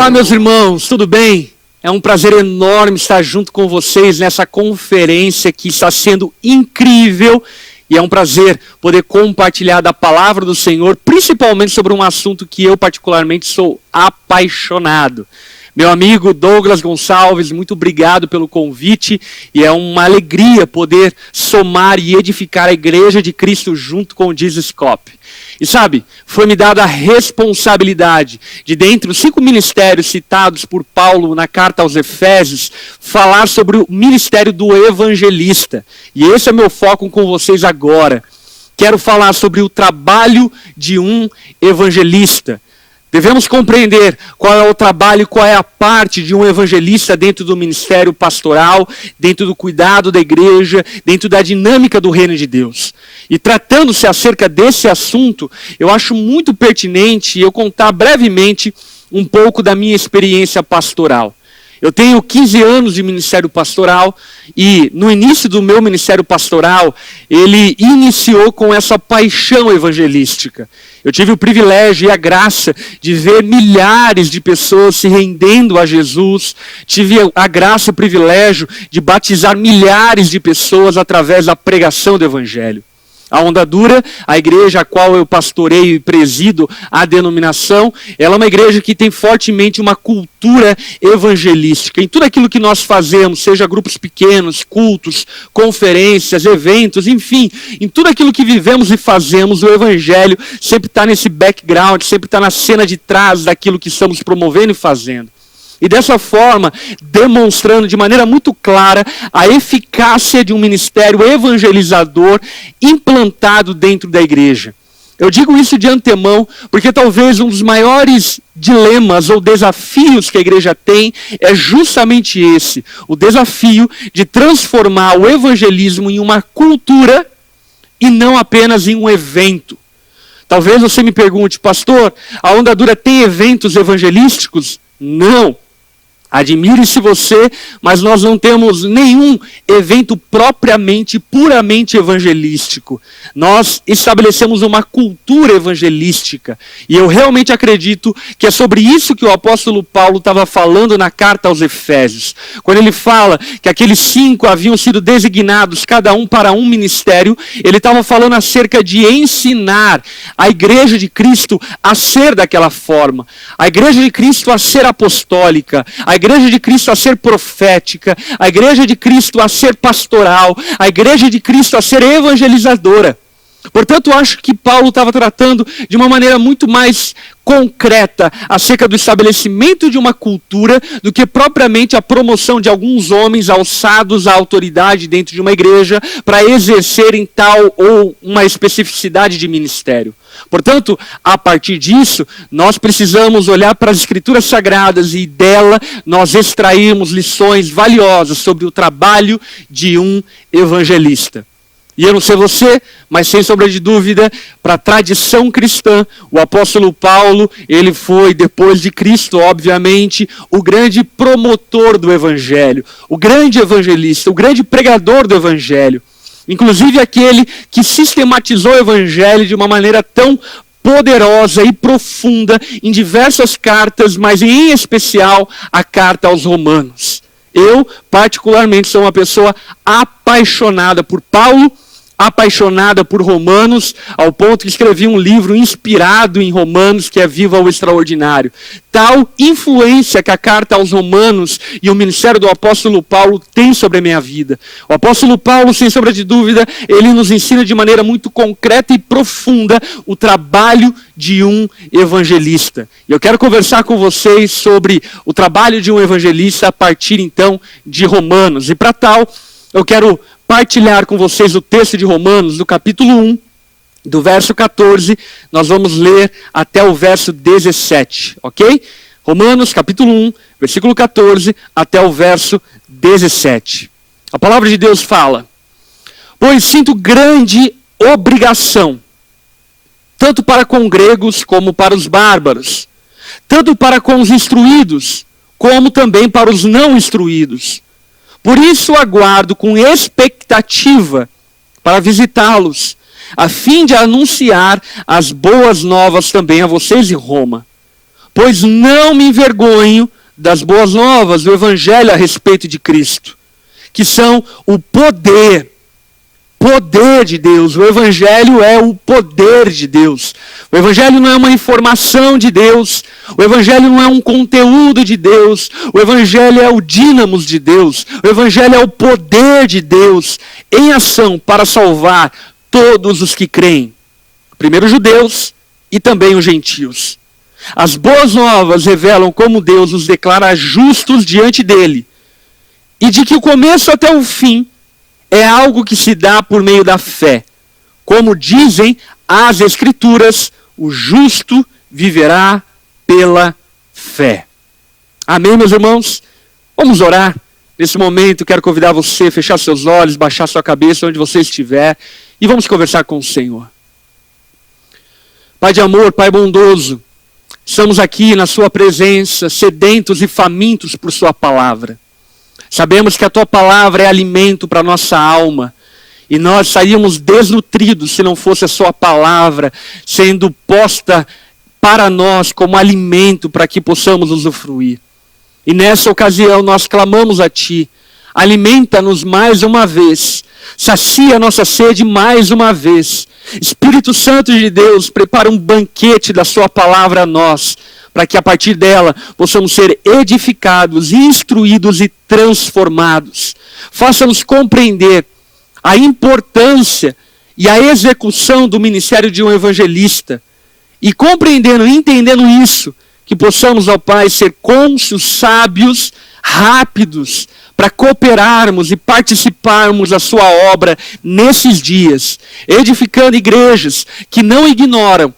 Olá, meus irmãos, tudo bem? É um prazer enorme estar junto com vocês nessa conferência que está sendo incrível e é um prazer poder compartilhar da palavra do Senhor, principalmente sobre um assunto que eu particularmente sou apaixonado. Meu amigo Douglas Gonçalves, muito obrigado pelo convite e é uma alegria poder somar e edificar a Igreja de Cristo junto com o Dizescope. E sabe, foi-me dada a responsabilidade de, dentre os 5 ministérios citados por Paulo na carta aos Efésios, falar sobre o ministério do evangelista. E esse é meu foco com vocês agora. Quero falar sobre o trabalho de um evangelista. Devemos compreender qual é o trabalho, qual é a parte de um evangelista dentro do ministério pastoral, dentro do cuidado da igreja, dentro da dinâmica do reino de Deus. E tratando-se acerca desse assunto, eu acho muito pertinente eu contar brevemente um pouco da minha experiência pastoral. Eu tenho 15 anos de ministério pastoral e no início do meu ministério pastoral, ele iniciou com essa paixão evangelística. Eu tive o privilégio e a graça de ver milhares de pessoas se rendendo a Jesus. Tive a graça e o privilégio de batizar milhares de pessoas através da pregação do Evangelho. A Onda Dura, a igreja a qual eu pastoreio e presido a denominação, ela é uma igreja que tem fortemente uma cultura evangelística. Em tudo aquilo que nós fazemos, seja grupos pequenos, cultos, conferências, eventos, enfim, em tudo aquilo que vivemos e fazemos, o evangelho sempre está nesse background, sempre está na cena de trás daquilo que estamos promovendo e fazendo. E dessa forma, demonstrando de maneira muito clara a eficácia de um ministério evangelizador implantado dentro da igreja. Eu digo isso de antemão, porque talvez um dos maiores dilemas ou desafios que a igreja tem é justamente esse, o desafio de transformar o evangelismo em uma cultura e não apenas em um evento. Talvez você me pergunte, pastor, a Onda Dura tem eventos evangelísticos? Não. Admire-se você, mas nós não temos nenhum evento propriamente, puramente evangelístico. Nós estabelecemos uma cultura evangelística. E eu realmente acredito que é sobre isso que o apóstolo Paulo estava falando na carta aos Efésios. Quando ele fala que aqueles 5 haviam sido designados, cada um para um ministério, ele estava falando acerca de ensinar a igreja de Cristo a ser daquela forma. A igreja de Cristo a ser apostólica, a igreja de Cristo a ser profética, a igreja de Cristo a ser pastoral, a igreja de Cristo a ser evangelizadora. Portanto, acho que Paulo estava tratando de uma maneira muito mais concreta acerca do estabelecimento de uma cultura do que propriamente a promoção de alguns homens alçados à autoridade dentro de uma igreja para exercerem tal ou uma especificidade de ministério. Portanto, a partir disso, nós precisamos olhar para as Escrituras Sagradas e dela nós extrairmos lições valiosas sobre o trabalho de um evangelista. E eu não sei você, mas sem sombra de dúvida, para a tradição cristã, o apóstolo Paulo, ele foi, depois de Cristo, obviamente, o grande promotor do evangelho, o grande evangelista, o grande pregador do evangelho. Inclusive aquele que sistematizou o evangelho de uma maneira tão poderosa e profunda em diversas cartas, mas em especial a carta aos Romanos. Eu, particularmente, sou uma pessoa apaixonada por Paulo, apaixonada por Romanos, ao ponto que escrevi um livro inspirado em Romanos, que é Viva o Extraordinário. Tal influência que a carta aos Romanos e o ministério do apóstolo Paulo tem sobre a minha vida. O apóstolo Paulo, sem sombra de dúvida, ele nos ensina de maneira muito concreta e profunda o trabalho de um evangelista. E eu quero conversar com vocês sobre o trabalho de um evangelista a partir, então, de Romanos. E para tal, eu quero partilhar com vocês o texto de Romanos, do capítulo 1, do verso 14, nós vamos ler até o verso 17, ok? Romanos, capítulo 1, versículo 14, até o verso 17. A palavra de Deus fala: pois sinto grande obrigação, tanto para com gregos como para os bárbaros, tanto para com os instruídos, como também para os não instruídos. Por isso aguardo com expectativa para visitá-los, a fim de anunciar as boas novas também a vocês em Roma. pois não me envergonho das boas novas, do evangelho a respeito de Cristo, que são o poder de Deus. O evangelho é o poder de Deus. O evangelho não é uma informação de Deus. O evangelho não é um conteúdo de Deus. O evangelho é o dínamos de Deus. O evangelho é o poder de Deus em ação para salvar todos os que creem. Primeiro os judeus e também os gentios. As boas novas revelam como Deus os declara justos diante dele. E de que o começo até o fim é algo que se dá por meio da fé. Como dizem as Escrituras, o justo viverá pela fé. Amém, meus irmãos? Vamos orar. Nesse momento, quero convidar você a fechar seus olhos, baixar sua cabeça onde você estiver e vamos conversar com o Senhor. Pai de amor, Pai bondoso, estamos aqui na sua presença, sedentos e famintos por sua palavra. Sabemos que a tua palavra é alimento para a nossa alma. E nós saíamos desnutridos se não fosse a sua palavra sendo posta para nós como alimento para que possamos usufruir. E nessa ocasião nós clamamos a ti. Alimenta-nos mais uma vez. Sacia a nossa sede mais uma vez. Espírito Santo de Deus, prepara um banquete da sua palavra a nós, para que a partir dela possamos ser edificados, instruídos e transformados. Faça-nos compreender a importância e a execução do ministério de um evangelista. E compreendendo e entendendo isso, que possamos, ó Pai, ser cônscios, sábios, rápidos, para cooperarmos e participarmos da sua obra nesses dias, edificando igrejas que não ignoram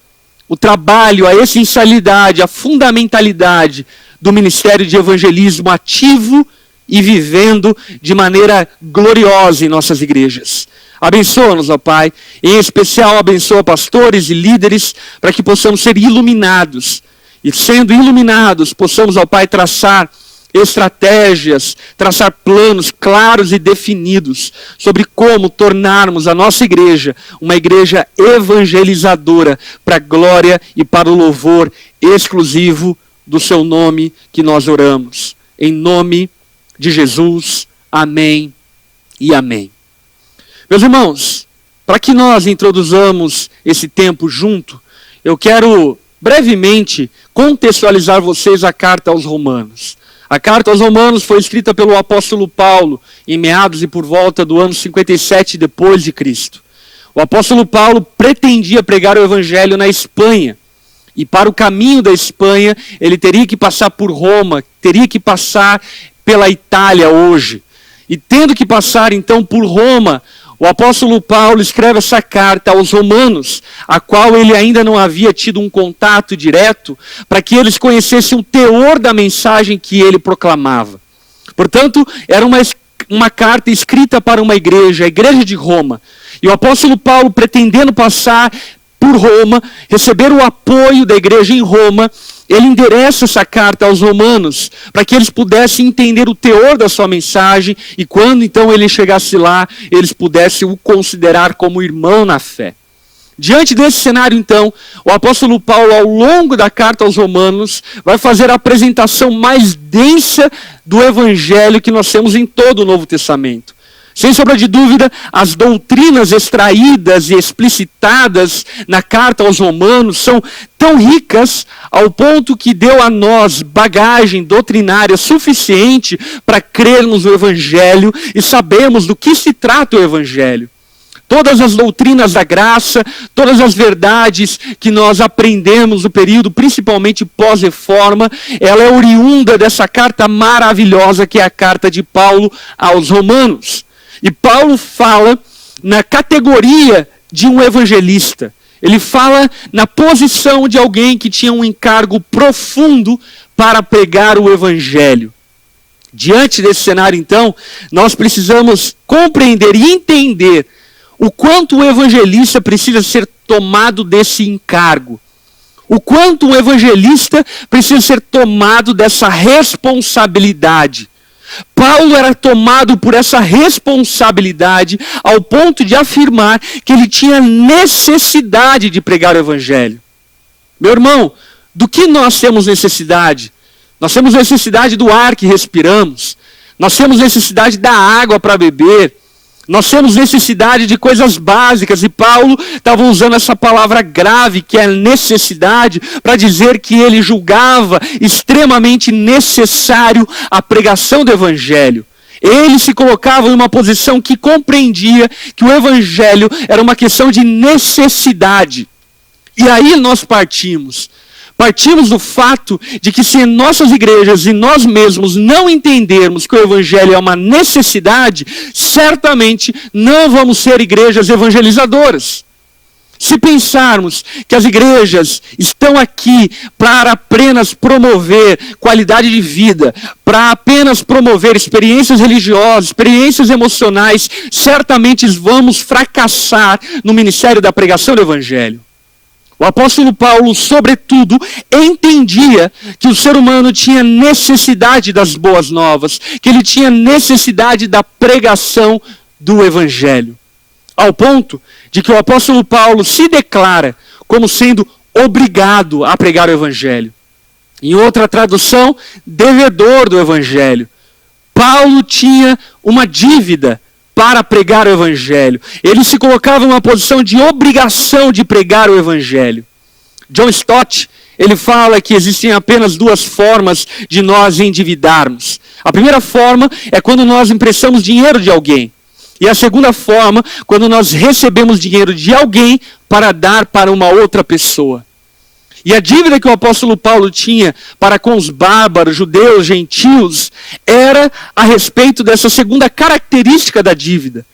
o trabalho, a essencialidade, a fundamentalidade do ministério de evangelismo ativo e vivendo de maneira gloriosa em nossas igrejas. Abençoa-nos, ó Pai. Em especial, abençoa pastores e líderes para que possamos ser iluminados. E sendo iluminados, possamos, ó Pai, traçar estratégias, traçar planos claros e definidos sobre como tornarmos a nossa igreja uma igreja evangelizadora para a glória e para o louvor exclusivo do seu nome que nós oramos. Em nome de Jesus, amém e amém. Meus irmãos, para que nós introduzamos esse tempo junto, eu quero brevemente contextualizar vocês a carta aos Romanos. A carta aos Romanos foi escrita pelo apóstolo Paulo em meados e por volta do ano 57 depois de Cristo. O apóstolo Paulo pretendia pregar o evangelho na Espanha. E para o caminho da Espanha, ele teria que passar por Roma, teria que passar pela Itália hoje. E tendo que passar então por Roma, o apóstolo Paulo escreve essa carta aos Romanos, a qual ele ainda não havia tido um contato direto, para que eles conhecessem o teor da mensagem que ele proclamava. Portanto, era uma carta escrita para uma igreja, a igreja de Roma. E o apóstolo Paulo, pretendendo passar por Roma, receber o apoio da igreja em Roma, ele endereça essa carta aos romanos para que eles pudessem entender o teor da sua mensagem e quando então ele chegasse lá, eles pudessem o considerar como irmão na fé. Diante desse cenário então, o apóstolo Paulo ao longo da carta aos romanos vai fazer a apresentação mais densa do evangelho que nós temos em todo o Novo Testamento. Sem sombra de dúvida, as doutrinas extraídas e explicitadas na carta aos Romanos são tão ricas ao ponto que deu a nós bagagem doutrinária suficiente para crermos no Evangelho e sabermos do que se trata o Evangelho. Todas as doutrinas da graça, todas as verdades que nós aprendemos no período, principalmente pós-reforma, ela é oriunda dessa carta maravilhosa que é a carta de Paulo aos Romanos. E Paulo fala na categoria de um evangelista. Ele fala na posição de alguém que tinha um encargo profundo para pregar o evangelho. Diante desse cenário, então, nós precisamos compreender e entender o quanto o evangelista precisa ser tomado desse encargo. O quanto o evangelista precisa ser tomado dessa responsabilidade. Paulo era tomado por essa responsabilidade ao ponto de afirmar que ele tinha necessidade de pregar o evangelho. Meu irmão, Do que nós temos necessidade? Nós temos necessidade do ar que respiramos. Nós temos necessidade da água para beber. Nós temos necessidade de coisas básicas. E Paulo estava usando essa palavra grave, que é necessidade, para dizer que ele julgava extremamente necessário a pregação do Evangelho. Ele se colocava em uma posição que compreendia que o Evangelho era uma questão de necessidade. E aí nós partimos do fato de que se em nossas igrejas e nós mesmos não entendermos que o Evangelho é uma necessidade, certamente não vamos ser igrejas evangelizadoras. Se pensarmos que as igrejas estão aqui para apenas promover qualidade de vida, para apenas promover experiências religiosas, experiências emocionais, certamente vamos fracassar no ministério da pregação do Evangelho. O apóstolo Paulo, sobretudo, entendia que o ser humano tinha necessidade das boas novas, que ele tinha necessidade da pregação do Evangelho. Ao ponto de que o apóstolo Paulo se declara como sendo obrigado a pregar o Evangelho. Em outra tradução, devedor do Evangelho. Paulo tinha uma dívida para pregar o Evangelho. Ele se colocava em uma posição de obrigação de pregar o Evangelho. John Stott, ele fala que existem apenas duas formas de nós endividarmos. A primeira forma é quando nós emprestamos dinheiro de alguém. E a segunda forma, quando nós recebemos dinheiro de alguém para dar para uma outra pessoa. E a dívida que o apóstolo Paulo tinha para com os bárbaros, judeus, gentios, era a respeito dessa segunda característica da dívida.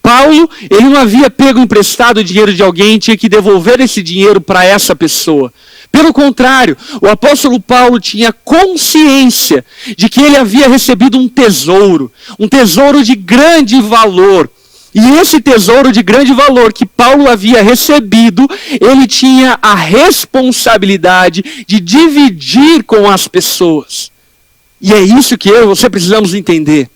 Paulo, ele não havia pego emprestado o dinheiro de alguém, tinha que devolver esse dinheiro para essa pessoa. Pelo contrário, o apóstolo Paulo tinha consciência de que ele havia recebido um tesouro de grande valor. E esse tesouro de grande valor que Paulo havia recebido, ele tinha a responsabilidade de dividir com as pessoas. E é isso que eu e você precisamos entender.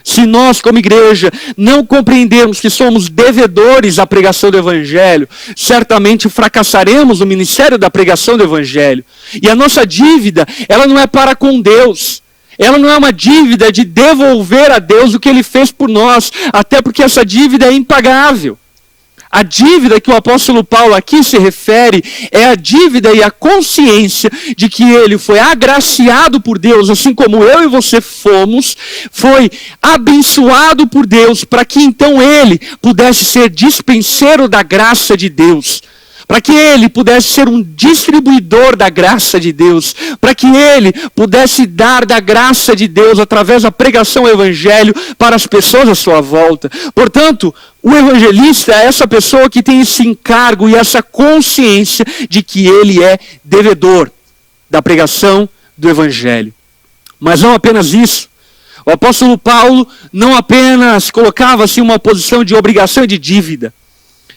Se nós, como igreja, não compreendermos que somos devedores à pregação do Evangelho, certamente fracassaremos no ministério da pregação do Evangelho. E a nossa dívida, ela não é para com Deus. Ela não é uma dívida de devolver a Deus o que Ele fez por nós, até porque essa dívida é impagável. A dívida que o apóstolo Paulo aqui se refere é a dívida e a consciência de que ele foi agraciado por Deus, assim como eu e você fomos, foi abençoado por Deus para que então ele pudesse ser dispenseiro da graça de Deus. Para que ele pudesse ser um distribuidor da graça de Deus, para que ele pudesse dar da graça de Deus através da pregação do Evangelho para as pessoas à sua volta. Portanto, o evangelista é essa pessoa que tem esse encargo e essa consciência de que ele é devedor da pregação do Evangelho. Mas não apenas isso. O apóstolo Paulo não apenas colocava-se em uma posição de obrigação e de dívida.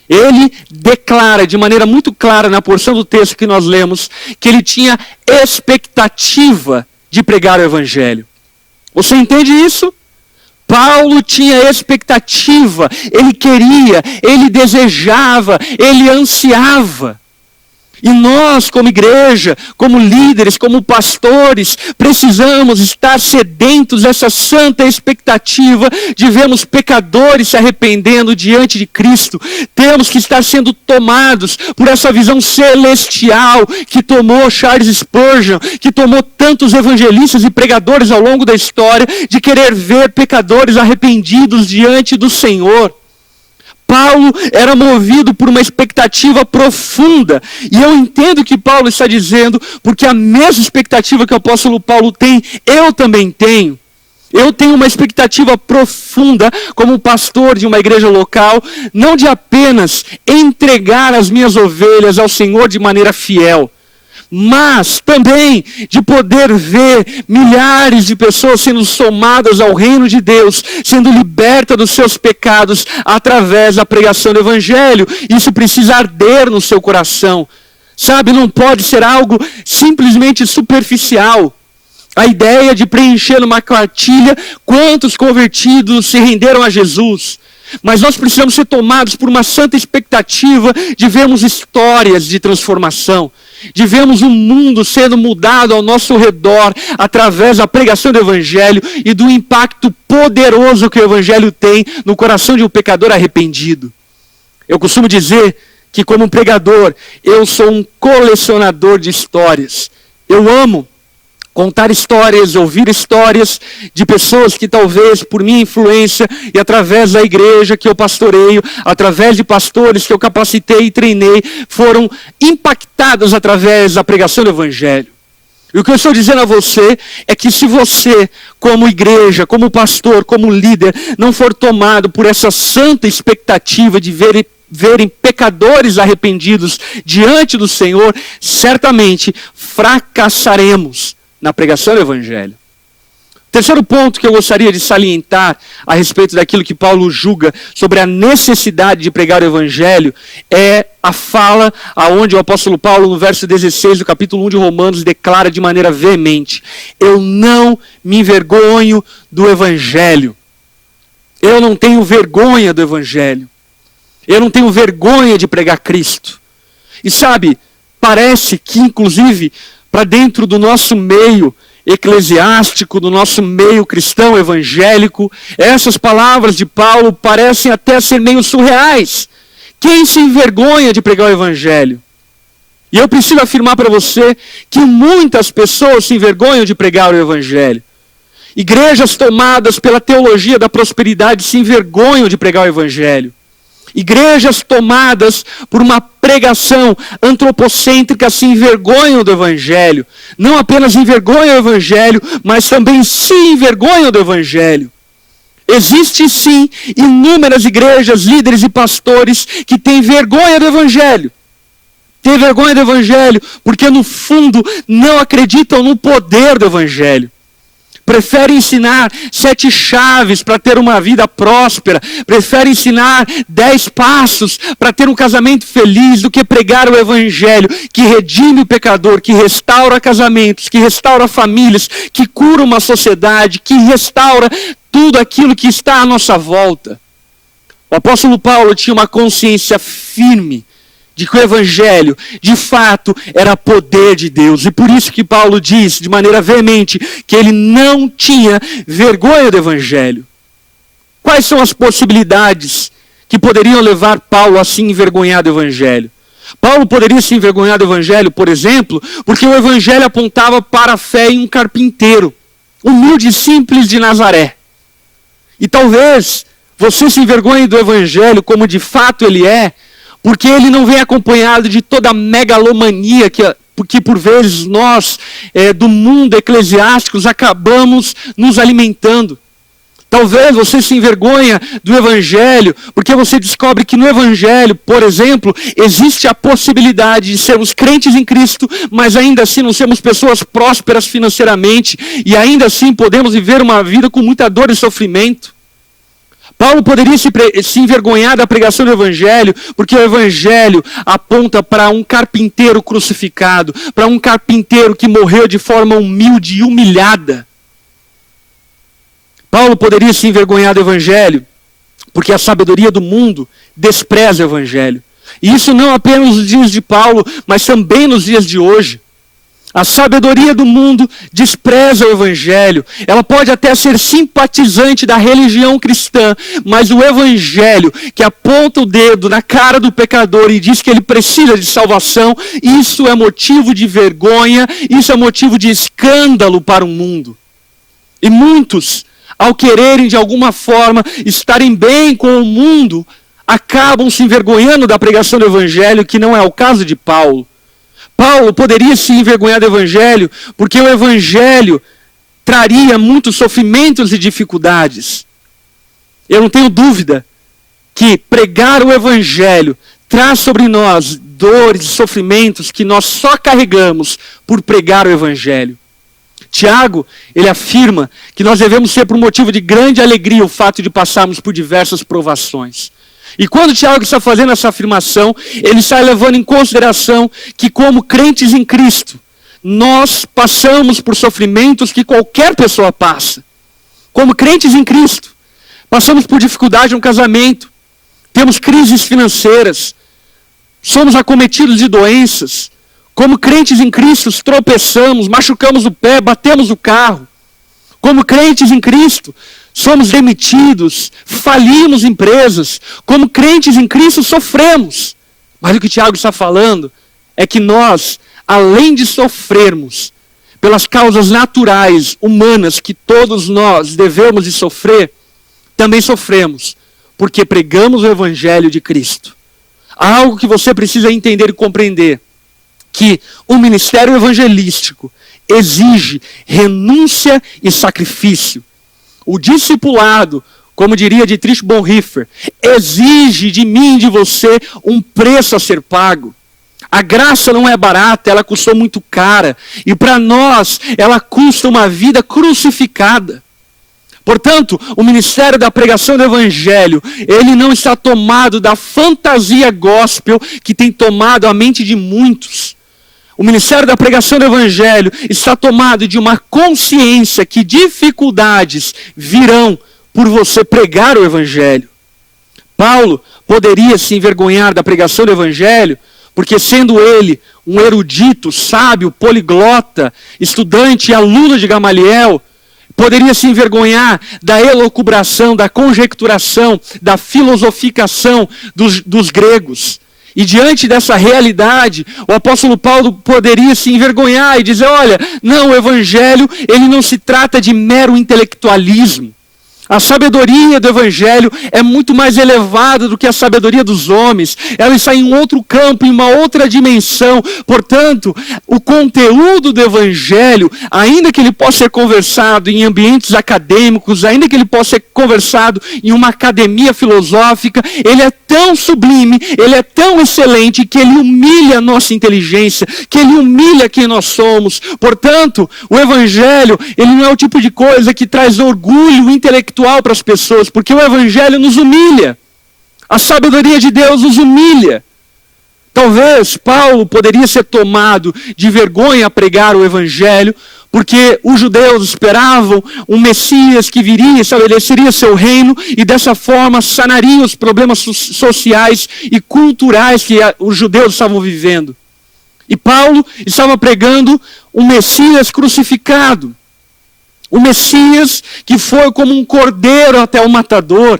Ele declara de maneira muito clara na porção do texto que nós lemos que ele tinha expectativa de pregar o Evangelho. Você entende isso? Paulo tinha expectativa, ele queria, ele desejava, ele ansiava. E nós, como igreja, como líderes, como pastores, precisamos estar sedentos dessa santa expectativa de vermos pecadores se arrependendo diante de Cristo. Temos que estar sendo tomados por essa visão celestial que tomou Charles Spurgeon, que tomou tantos evangelistas e pregadores ao longo da história, de querer ver pecadores arrependidos diante do Senhor. Paulo era movido por uma expectativa profunda. E eu entendo o que Paulo está dizendo, porque a mesma expectativa que o apóstolo Paulo tem, eu também tenho. Eu tenho uma expectativa profunda como pastor de uma igreja local, não de apenas entregar as minhas ovelhas ao Senhor de maneira fiel, mas também de poder ver milhares de pessoas sendo somadas ao reino de Deus, sendo libertas dos seus pecados através da pregação do Evangelho. Isso precisa arder no seu coração. Sabe, não pode ser algo simplesmente superficial. A ideia de preencher numa cartilha quantos convertidos se renderam a Jesus. Mas nós precisamos ser tomados por uma santa expectativa de vermos histórias de transformação. de vermos o mundo sendo mudado ao nosso redor através da pregação do Evangelho e do impacto poderoso que o Evangelho tem no coração de um pecador arrependido. Eu costumo dizer que, como pregador, eu sou um colecionador de histórias. Eu amo contar histórias, ouvir histórias de pessoas que talvez por minha influência e através da igreja que eu pastoreio, através de pastores que eu capacitei e treinei, foram impactadas através da pregação do Evangelho. E o que eu estou dizendo a você é que se você, como igreja, como pastor, como líder, não for tomado por essa santa expectativa de verem pecadores arrependidos diante do Senhor, certamente fracassaremos na pregação do Evangelho. Terceiro ponto que eu gostaria de salientar a respeito daquilo que Paulo julga sobre a necessidade de pregar o Evangelho é a fala aonde o apóstolo Paulo, no verso 16 do capítulo 1 de Romanos, declara de maneira veemente: eu não me envergonho do Evangelho. Eu não tenho vergonha do Evangelho. Eu não tenho vergonha de pregar Cristo. E sabe, parece que inclusive para dentro do nosso meio eclesiástico, do nosso meio cristão evangélico, essas palavras de Paulo parecem até ser meio surreais. Quem se envergonha de pregar o Evangelho? E eu preciso afirmar para você que muitas pessoas se envergonham de pregar o Evangelho. Igrejas tomadas pela teologia da prosperidade se envergonham de pregar o Evangelho. Igrejas tomadas por uma pregação antropocêntrica se envergonham do Evangelho. Não apenas envergonham o Evangelho, mas também se envergonham do Evangelho. Existem sim inúmeras igrejas, líderes e pastores que têm vergonha do Evangelho. Têm vergonha do Evangelho porque no fundo não acreditam no poder do Evangelho. Prefere ensinar 7 chaves para ter uma vida próspera. Prefere ensinar 10 passos para ter um casamento feliz do que pregar o Evangelho que redime o pecador, que restaura casamentos, que restaura famílias, que cura uma sociedade, que restaura tudo aquilo que está à nossa volta. O apóstolo Paulo tinha uma consciência firme de que o Evangelho, de fato, era poder de Deus. E por isso que Paulo diz, de maneira veemente, que ele não tinha vergonha do Evangelho. Quais são as possibilidades que poderiam levar Paulo a se envergonhar do Evangelho? Paulo poderia se envergonhar do Evangelho, por exemplo, porque o Evangelho apontava para a fé em um carpinteiro, humilde e simples de Nazaré. E talvez você se envergonhe do Evangelho como de fato ele é, porque ele não vem acompanhado de toda a megalomania que por vezes nós, do mundo eclesiástico, acabamos nos alimentando. Talvez você se envergonha do Evangelho, porque você descobre que no Evangelho, por exemplo, existe a possibilidade de sermos crentes em Cristo, mas ainda assim não sermos pessoas prósperas financeiramente, e ainda assim podemos viver uma vida com muita dor e sofrimento. Paulo poderia se envergonhar da pregação do Evangelho, porque o Evangelho aponta para um carpinteiro crucificado, para um carpinteiro que morreu de forma humilde e humilhada. Paulo poderia se envergonhar do Evangelho, porque a sabedoria do mundo despreza o Evangelho. E isso não apenas nos dias de Paulo, mas também nos dias de hoje. A sabedoria do mundo despreza o Evangelho. Ela pode até ser simpatizante da religião cristã, mas o Evangelho que aponta o dedo na cara do pecador e diz que ele precisa de salvação, isso é motivo de vergonha, isso é motivo de escândalo para o mundo. E muitos, ao quererem de alguma forma estarem bem com o mundo, acabam se envergonhando da pregação do Evangelho, que não é o caso de Paulo. Paulo poderia se envergonhar do Evangelho, porque o Evangelho traria muitos sofrimentos e dificuldades. Eu não tenho dúvida que pregar o Evangelho traz sobre nós dores e sofrimentos que nós só carregamos por pregar o Evangelho. Tiago, ele afirma que nós devemos ter por motivo de grande alegria o fato de passarmos por diversas provações. E quando Tiago está fazendo essa afirmação, ele está levando em consideração que como crentes em Cristo, nós passamos por sofrimentos que qualquer pessoa passa. Como crentes em Cristo, passamos por dificuldade no casamento, temos crises financeiras, somos acometidos de doenças, Como crentes em Cristo, tropeçamos, machucamos o pé, batemos o carro. Como crentes em Cristo, somos demitidos, falimos empresas. Como crentes em Cristo, sofremos. Mas o que Tiago está falando é que nós, além de sofrermos pelas causas naturais, humanas, que todos nós devemos de sofrer, também sofremos porque pregamos o Evangelho de Cristo. Há algo que você precisa entender e compreender, que o ministério evangelístico exige renúncia e sacrifício. O discipulado, como diria Dietrich Bonhoeffer, exige de mim e de você um preço a ser pago. A graça não é barata, ela custou muito cara. E para nós, ela custa uma vida crucificada. Portanto, o ministério da pregação do Evangelho, ele não está tomado da fantasia gospel que tem tomado a mente de muitos. O ministério da pregação do Evangelho está tomado de uma consciência que dificuldades virão por você pregar o Evangelho. Paulo poderia se envergonhar da pregação do Evangelho, porque sendo ele um erudito, sábio, poliglota, estudante e aluno de Gamaliel, poderia se envergonhar da elucubração, da conjecturação, da filosoficação dos gregos. E diante dessa realidade, o apóstolo Paulo poderia se envergonhar e dizer, olha, não, o Evangelho, ele não se trata de mero intelectualismo. A sabedoria do Evangelho é muito mais elevada do que a sabedoria dos homens. Ela está em um outro campo, em uma outra dimensão. Portanto, o conteúdo do Evangelho, ainda que ele possa ser conversado em ambientes acadêmicos, ainda que ele possa ser conversado em uma academia filosófica, ele é tão sublime, ele é tão excelente, que ele humilha a nossa inteligência, que ele humilha quem nós somos. Portanto, o Evangelho, ele não é o tipo de coisa que traz orgulho intelectual para as pessoas, porque o Evangelho nos humilha. A sabedoria de Deus nos humilha. Talvez Paulo poderia ser tomado de vergonha a pregar o Evangelho, porque os judeus esperavam um Messias que viria, estabeleceria seu reino e dessa forma sanaria os problemas sociais e culturais que os judeus estavam vivendo. E Paulo estava pregando um Messias crucificado. O Messias que foi como um cordeiro até o matador,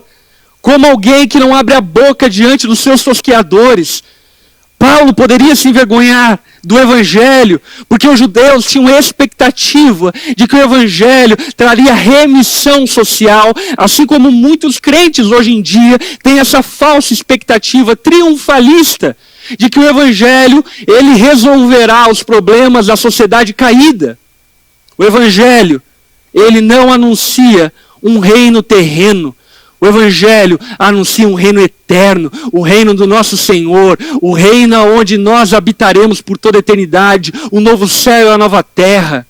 como alguém que não abre a boca diante dos seus tosqueadores. Paulo poderia se envergonhar do Evangelho, porque os judeus tinham expectativa de que o Evangelho traria remissão social, assim como muitos crentes hoje em dia têm essa falsa expectativa triunfalista de que o Evangelho, ele resolverá os problemas da sociedade caída. O Evangelho, ele não anuncia um reino terreno. O Evangelho anuncia um reino eterno, o reino do nosso Senhor, o reino onde nós habitaremos por toda a eternidade, o novo céu e a nova terra.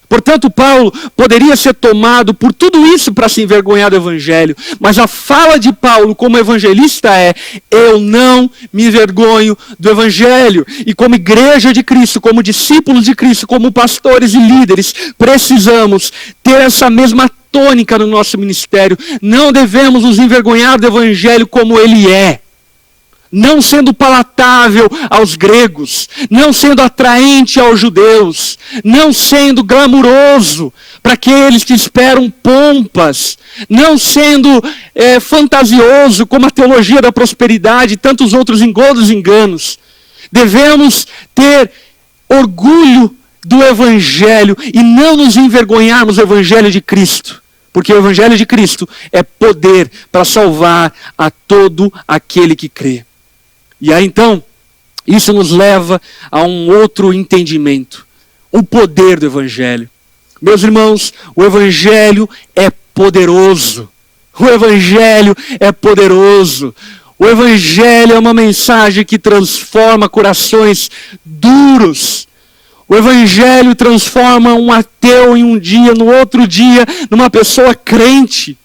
Portanto, Paulo poderia ser tomado por tudo isso para se envergonhar do Evangelho. Mas a fala de Paulo como evangelista é: eu não me envergonho do Evangelho. E como igreja de Cristo, como discípulos de Cristo, como pastores e líderes, precisamos ter essa mesma tônica no nosso ministério. Não devemos nos envergonhar do Evangelho como ele é. Não sendo palatável aos gregos, não sendo atraente aos judeus, não sendo glamuroso para aqueles que esperam pompas, não sendo fantasioso como a teologia da prosperidade e tantos outros enganos. Devemos ter orgulho do Evangelho e não nos envergonharmos do Evangelho de Cristo. Porque o Evangelho de Cristo é poder para salvar a todo aquele que crê. E aí então, isso nos leva a um outro entendimento. O poder do Evangelho. Meus irmãos, o Evangelho é poderoso. O Evangelho é poderoso. O Evangelho é uma mensagem que transforma corações duros. O Evangelho transforma um ateu em um dia, no outro dia, numa pessoa crente.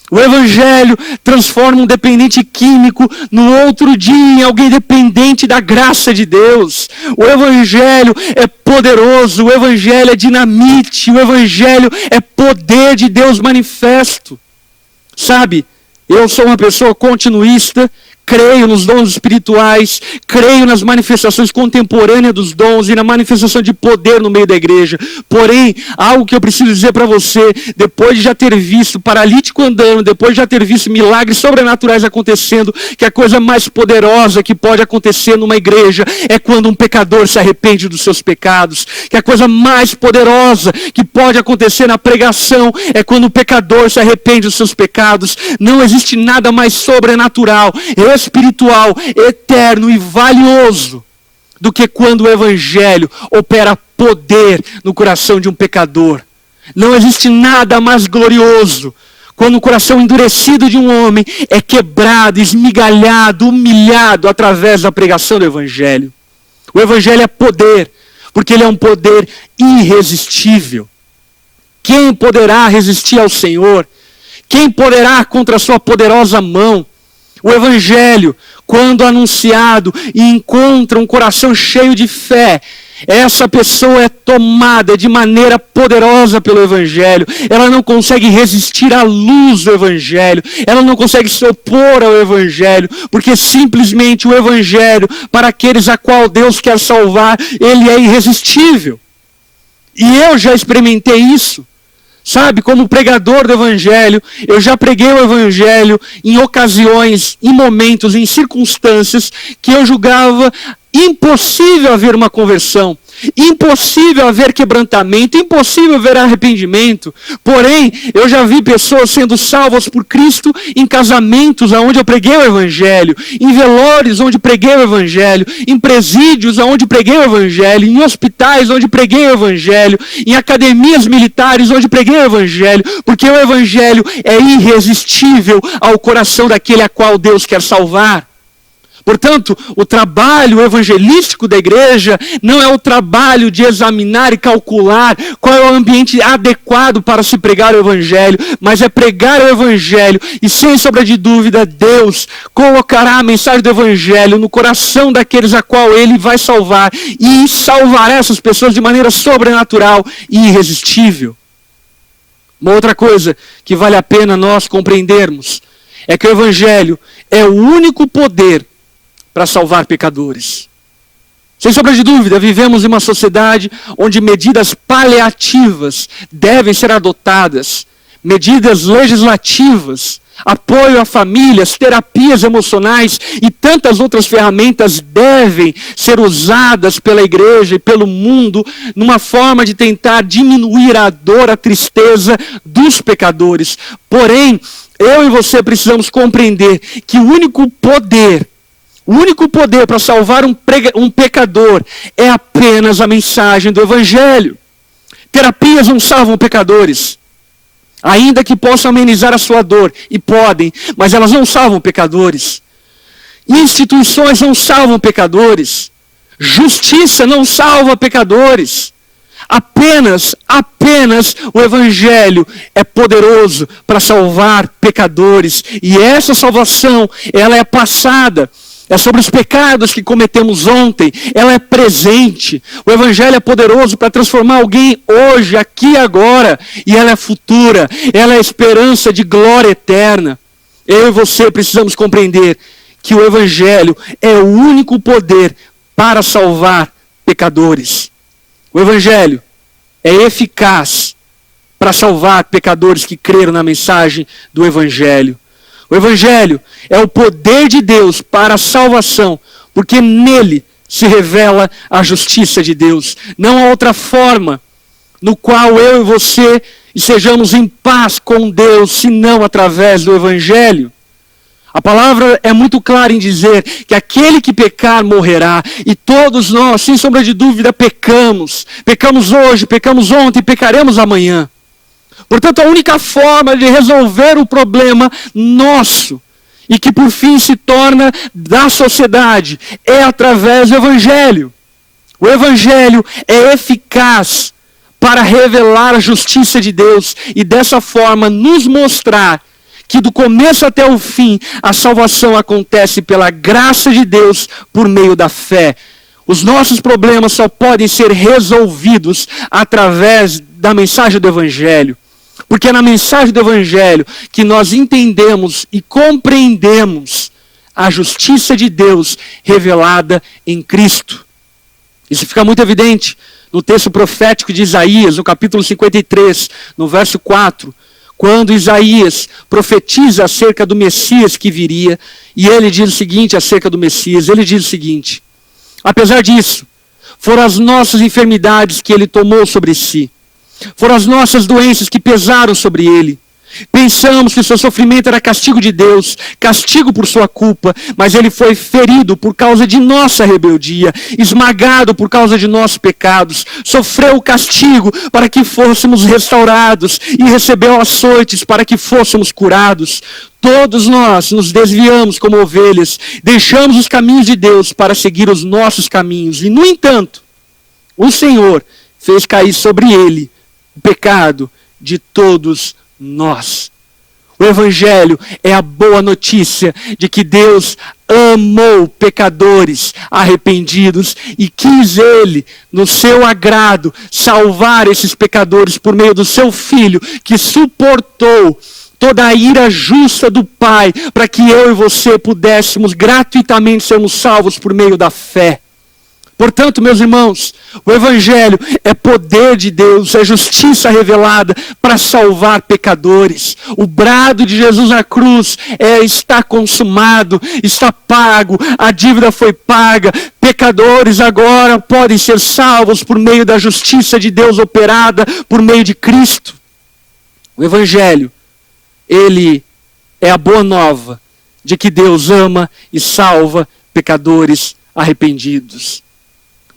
O Evangelho transforma um dependente químico no outro dia em alguém dependente da graça de Deus. O Evangelho é poderoso, o Evangelho é dinamite, o Evangelho é poder de Deus manifesto. Sabe, eu sou uma pessoa continuista, creio nos dons espirituais, creio nas manifestações contemporâneas dos dons e na manifestação de poder no meio da igreja. Porém, algo que eu preciso dizer para você, depois de já ter visto paralítico andando, depois de já ter visto milagres sobrenaturais acontecendo, que a coisa mais poderosa que pode acontecer numa igreja é quando um pecador se arrepende dos seus pecados. Que a coisa mais poderosa que pode acontecer na pregação é quando o pecador se arrepende dos seus pecados. Não existe nada mais sobrenatural, espiritual, eterno e valioso do que quando o evangelho opera poder no coração de um pecador. Não existe nada mais glorioso quando o coração endurecido de um homem é quebrado, esmigalhado, humilhado através da pregação do evangelho. O evangelho é poder, porque ele é um poder irresistível. Quem poderá resistir ao Senhor? Quem poderá contra a sua poderosa mão? O evangelho, quando anunciado e encontra um coração cheio de fé, essa pessoa é tomada de maneira poderosa pelo evangelho. Ela não consegue resistir à luz do evangelho. Ela não consegue se opor ao evangelho, porque simplesmente o evangelho, para aqueles a qual Deus quer salvar, ele é irresistível. E eu já experimentei isso. Sabe, como pregador do evangelho, eu já preguei o evangelho em ocasiões, em momentos, em circunstâncias que eu julgava impossível haver uma conversão, impossível haver quebrantamento, impossível haver arrependimento. Porém, eu já vi pessoas sendo salvas por Cristo em casamentos onde eu preguei o evangelho, em velórios onde preguei o evangelho, em presídios onde preguei o evangelho, em hospitais onde preguei o evangelho, em academias militares onde preguei o evangelho, porque o evangelho é irresistível ao coração daquele a qual Deus quer salvar. Portanto, o trabalho evangelístico da igreja não é o trabalho de examinar e calcular qual é o ambiente adequado para se pregar o evangelho, mas é pregar o evangelho e, sem sombra de dúvida, Deus colocará a mensagem do evangelho no coração daqueles a qual ele vai salvar e salvará essas pessoas de maneira sobrenatural e irresistível. Uma outra coisa que vale a pena nós compreendermos é que o evangelho é o único poder para salvar pecadores. Sem sombra de dúvida, vivemos em uma sociedade onde medidas paliativas devem ser adotadas, medidas legislativas, apoio a famílias, terapias emocionais e tantas outras ferramentas devem ser usadas pela igreja e pelo mundo numa forma de tentar diminuir a dor, a tristeza dos pecadores. Porém, eu e você precisamos compreender que o único poder para salvar um pecador é apenas a mensagem do evangelho. Terapias não salvam pecadores, ainda que possam amenizar a sua dor, e podem, mas elas não salvam pecadores. Instituições não salvam pecadores. Justiça não salva pecadores. Apenas o evangelho é poderoso para salvar pecadores. E essa salvação, ela é passada. É sobre os pecados que cometemos ontem. Ela é presente. O evangelho é poderoso para transformar alguém hoje, aqui e agora. E ela é futura. Ela é esperança de glória eterna. Eu e você precisamos compreender que o evangelho é o único poder para salvar pecadores. O evangelho é eficaz para salvar pecadores que creram na mensagem do evangelho. O evangelho é o poder de Deus para a salvação, porque nele se revela a justiça de Deus. Não há outra forma no qual eu e você estejamos em paz com Deus, senão através do evangelho. A palavra é muito clara em dizer que aquele que pecar morrerá. E todos nós, sem sombra de dúvida, pecamos. Pecamos hoje, pecamos ontem, pecaremos amanhã. Portanto, a única forma de resolver o problema nosso, e que por fim se torna da sociedade, é através do evangelho. O evangelho é eficaz para revelar a justiça de Deus e dessa forma nos mostrar que do começo até o fim a salvação acontece pela graça de Deus por meio da fé. Os nossos problemas só podem ser resolvidos através da mensagem do evangelho. Porque é na mensagem do evangelho que nós entendemos e compreendemos a justiça de Deus revelada em Cristo. Isso fica muito evidente no texto profético de Isaías, no capítulo 53, no verso 4, quando Isaías profetiza acerca do Messias que viria, e ele diz o seguinte acerca do Messias, ele diz o seguinte: apesar disso, foram as nossas enfermidades que ele tomou sobre si, foram as nossas doenças que pesaram sobre ele. Pensamos que o seu sofrimento era castigo de Deus, castigo por sua culpa, mas ele foi ferido por causa de nossa rebeldia, esmagado por causa de nossos pecados, sofreu o castigo para que fôssemos restaurados e recebeu açoites para que fôssemos curados. Todos nós nos desviamos como ovelhas, deixamos os caminhos de Deus para seguir os nossos caminhos, e no entanto, o Senhor fez cair sobre ele o pecado de todos nós. O Evangelho é a boa notícia de que Deus amou pecadores arrependidos e quis ele, no seu agrado, salvar esses pecadores por meio do seu Filho, que suportou toda a ira justa do Pai, para que eu e você pudéssemos gratuitamente sermos salvos por meio da fé. Portanto, meus irmãos, o Evangelho é poder de Deus, é justiça revelada para salvar pecadores. O brado de Jesus na cruz está consumado, está pago, a dívida foi paga. Pecadores agora podem ser salvos por meio da justiça de Deus operada por meio de Cristo. O Evangelho, ele é a boa nova de que Deus ama e salva pecadores arrependidos.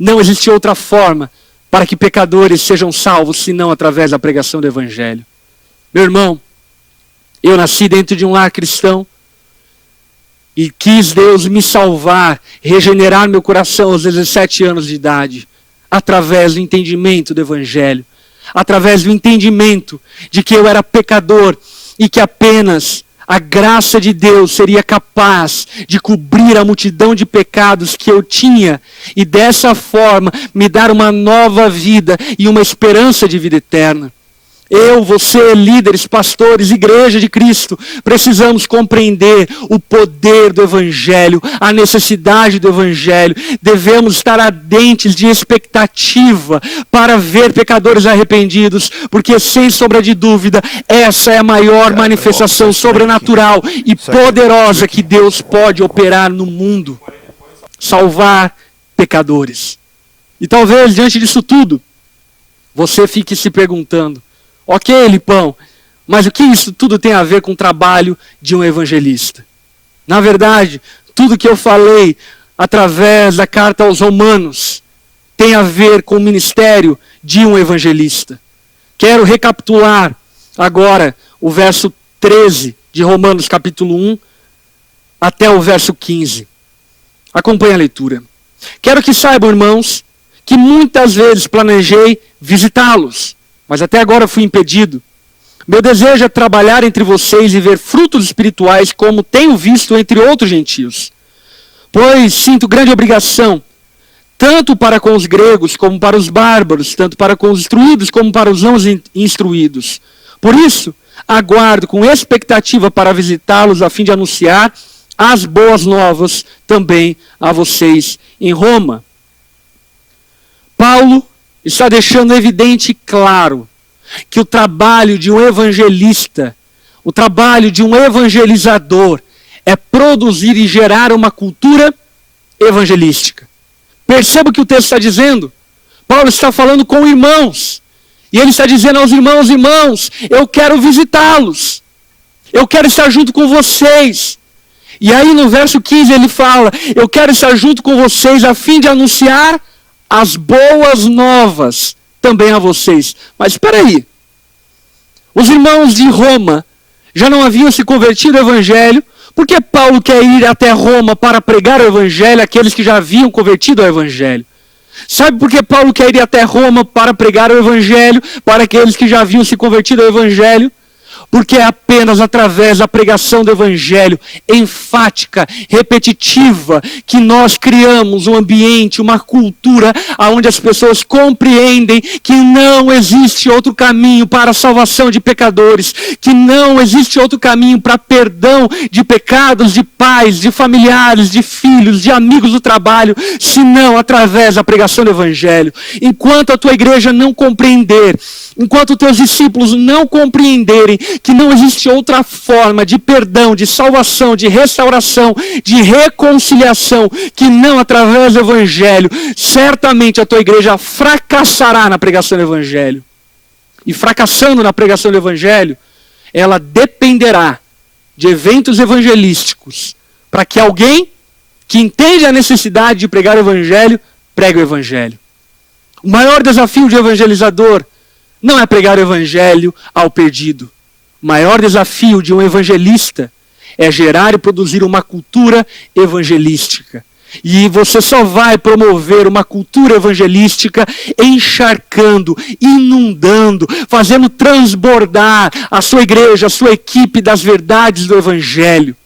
Não existe outra forma para que pecadores sejam salvos, senão através da pregação do Evangelho. Meu irmão, eu nasci dentro de um lar cristão e quis Deus me salvar, regenerar meu coração aos 17 anos de idade, através do entendimento do Evangelho, através do entendimento de que eu era pecador e que apenas a graça de Deus seria capaz de cobrir a multidão de pecados que eu tinha e dessa forma me dar uma nova vida e uma esperança de vida eterna. Eu, você, líderes, pastores, igreja de Cristo, precisamos compreender o poder do Evangelho, a necessidade do Evangelho. Devemos estar ardentes de expectativa para ver pecadores arrependidos, porque sem sombra de dúvida, essa é a maior manifestação sobrenatural e poderosa que Deus pode operar no mundo. Salvar pecadores. E talvez, diante disso tudo, você fique se perguntando: ok, Lipão, mas o que isso tudo tem a ver com o trabalho de um evangelista? Na verdade, tudo que eu falei através da carta aos Romanos tem a ver com o ministério de um evangelista. Quero recapitular agora o verso 13 de Romanos capítulo 1 até o verso 15. Acompanhe a leitura. Quero que saibam, irmãos, que muitas vezes planejei visitá-los, mas até agora fui impedido. Meu desejo é trabalhar entre vocês e ver frutos espirituais como tenho visto entre outros gentios. Pois sinto grande obrigação, tanto para com os gregos como para os bárbaros, tanto para com os instruídos como para os não instruídos. Por isso, aguardo com expectativa para visitá-los a fim de anunciar as boas novas também a vocês em Roma. Paulo está deixando evidente e claro que o trabalho de um evangelista, o trabalho de um evangelizador é produzir e gerar uma cultura evangelística. Perceba o que o texto está dizendo. Paulo está falando com irmãos. E ele está dizendo aos irmãos: irmãos, eu quero visitá-los. Eu quero estar junto com vocês. E aí no verso 15 ele fala: eu quero estar junto com vocês a fim de anunciar as boas novas também a vocês. Mas espera aí. Os irmãos de Roma já não haviam se convertido ao Evangelho. Por que Paulo quer ir até Roma para pregar o Evangelho àqueles que já haviam convertido ao Evangelho? Sabe por que Paulo quer ir até Roma para pregar o Evangelho para aqueles que já haviam se convertido ao Evangelho? Porque a apenas através da pregação do Evangelho, enfática, repetitiva, que nós criamos um ambiente, uma cultura onde as pessoas compreendem que não existe outro caminho para a salvação de pecadores, que não existe outro caminho para perdão de pecados de pais, de familiares, de filhos, de amigos do trabalho, senão através da pregação do Evangelho. Enquanto a tua igreja não compreender, enquanto os teus discípulos não compreenderem que não existe outra forma de perdão, de salvação, de restauração, de reconciliação, que não através do Evangelho, certamente a tua igreja fracassará na pregação do Evangelho. E fracassando na pregação do Evangelho, ela dependerá de eventos evangelísticos, para que alguém que entende a necessidade de pregar o Evangelho, pregue o Evangelho. O maior desafio de evangelizador não é pregar o Evangelho ao perdido. O maior desafio de um evangelista é gerar e produzir uma cultura evangelística. E você só vai promover uma cultura evangelística encharcando, inundando, fazendo transbordar a sua igreja, a sua equipe das verdades do Evangelho.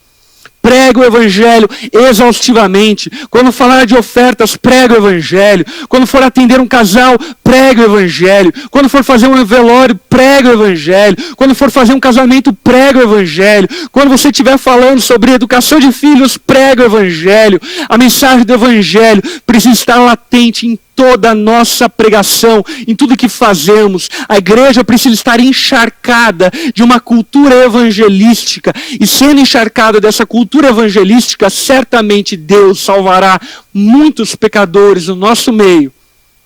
Prega o Evangelho exaustivamente. Quando falar de ofertas, prega o Evangelho. Quando for atender um casal, prega o Evangelho. Quando for fazer um velório, prega o Evangelho. Quando for fazer um casamento, prega o Evangelho. Quando você estiver falando sobre educação de filhos, prega o Evangelho. A mensagem do Evangelho precisa estar latente em toda a nossa pregação, em tudo que fazemos. A igreja precisa estar encharcada de uma cultura evangelística. E sendo encharcada dessa cultura evangelística, certamente Deus salvará muitos pecadores no nosso meio.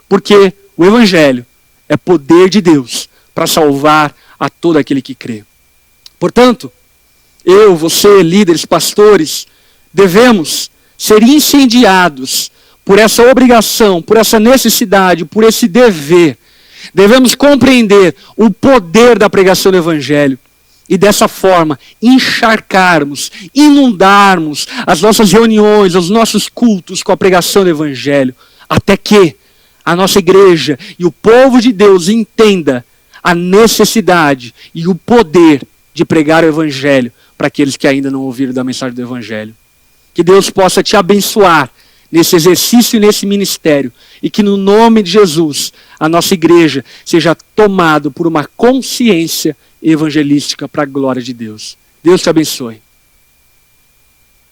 Porque o Evangelho é poder de Deus para salvar a todo aquele que crê. Portanto, eu, você, líderes, pastores, devemos ser incendiados por essa obrigação, por essa necessidade, por esse dever. Devemos compreender o poder da pregação do Evangelho e dessa forma encharcarmos, inundarmos as nossas reuniões, os nossos cultos com a pregação do Evangelho, até que a nossa igreja e o povo de Deus entenda a necessidade e o poder de pregar o Evangelho para aqueles que ainda não ouviram da mensagem do Evangelho. Que Deus possa te abençoar nesse exercício e nesse ministério, e que no nome de Jesus, a nossa igreja seja tomada por uma consciência evangelística para a glória de Deus. Deus te abençoe.